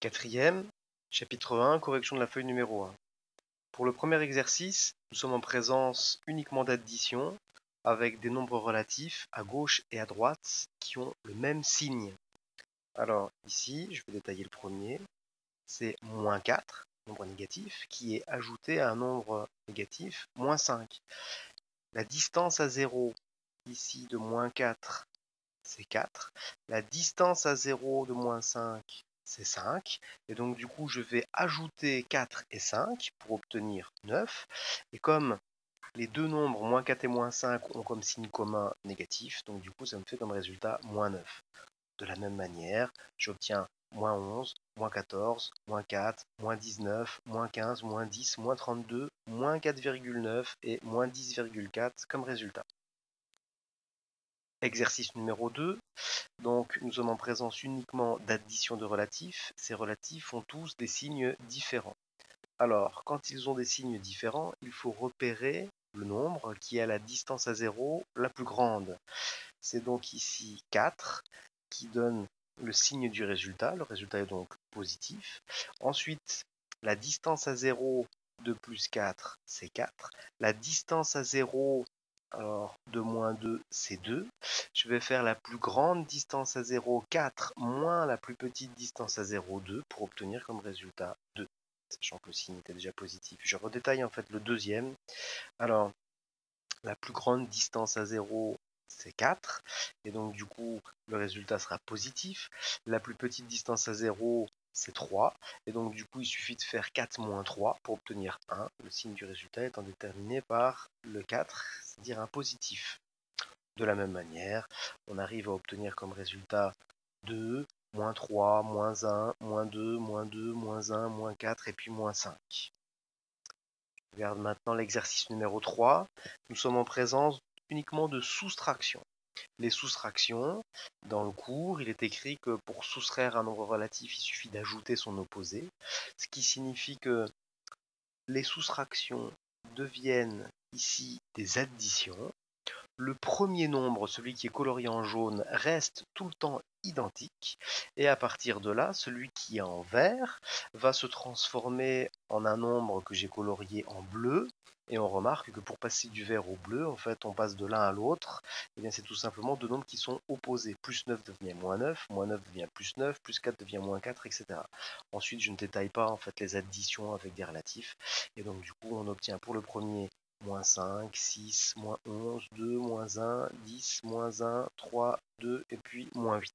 Quatrième, chapitre 1, correction de la feuille numéro 1. Pour le premier exercice, nous sommes en présence uniquement d'addition avec des nombres relatifs à gauche et à droite qui ont le même signe. Alors ici, je vais détailler le premier, c'est moins 4, nombre négatif, qui est ajouté à un nombre négatif, moins 5. La distance à 0, ici de moins 4, c'est 4. La distance à 0 de moins 5, c'est 5. Et donc du coup, je vais ajouter 4 et 5 pour obtenir 9. Et comme les deux nombres, moins 4 et moins 5, ont comme signe commun négatif, donc du coup, ça me fait comme résultat moins 9. De la même manière, j'obtiens moins 11, moins 14, moins 4, moins 19, moins 15, moins 10, moins 32, moins 4,9 et moins 10,4 comme résultat. Exercice numéro 2, donc nous sommes en présence uniquement d'addition de relatifs. Ces relatifs ont tous des signes différents. Alors, quand ils ont des signes différents, il faut repérer le nombre qui a la distance à 0 la plus grande. C'est donc ici 4 qui donne le signe du résultat. Le résultat est donc positif. Ensuite, la distance à 0 de plus 4, c'est 4. La distance à 0 alors, de moins 2, c'est 2. Je vais faire la plus grande distance à 0, 4, moins la plus petite distance à 0, 2, pour obtenir comme résultat 2, sachant que le signe était déjà positif. Je redétaille en fait le deuxième. Alors, la plus grande distance à 0, c'est 4. Et donc, du coup, le résultat sera positif. La plus petite distance à 0, c'est 3. Et donc, du coup, il suffit de faire 4 moins 3 pour obtenir 1. Le signe du résultat étant déterminé par le 4, c'est-à-dire un positif. De la même manière, on arrive à obtenir comme résultat 2, moins 3, moins 1, moins 2, moins 2, moins 1, moins 4 et puis moins 5. Je regarde maintenant l'exercice numéro 3. Nous sommes en présence uniquement de soustraction. Les soustractions, dans le cours, il est écrit que pour soustraire un nombre relatif, il suffit d'ajouter son opposé, ce qui signifie que les soustractions deviennent ici des additions. Le premier nombre, celui qui est colorié en jaune, reste tout le temps identique. Et à partir de là, celui qui est en vert va se transformer en un nombre que j'ai colorié en bleu. Et on remarque que pour passer du vert au bleu, en fait, on passe de l'un à l'autre. Et bien, c'est tout simplement deux nombres qui sont opposés. Plus 9 devient moins 9 devient plus 9, plus 4 devient moins 4, etc. Ensuite, je ne détaille pas en fait les additions avec des relatifs. Et donc, du coup, on obtient pour le premier moins 5, 6, moins 11, 2, moins 1, 10, moins 1, 3, 2 et puis moins 8.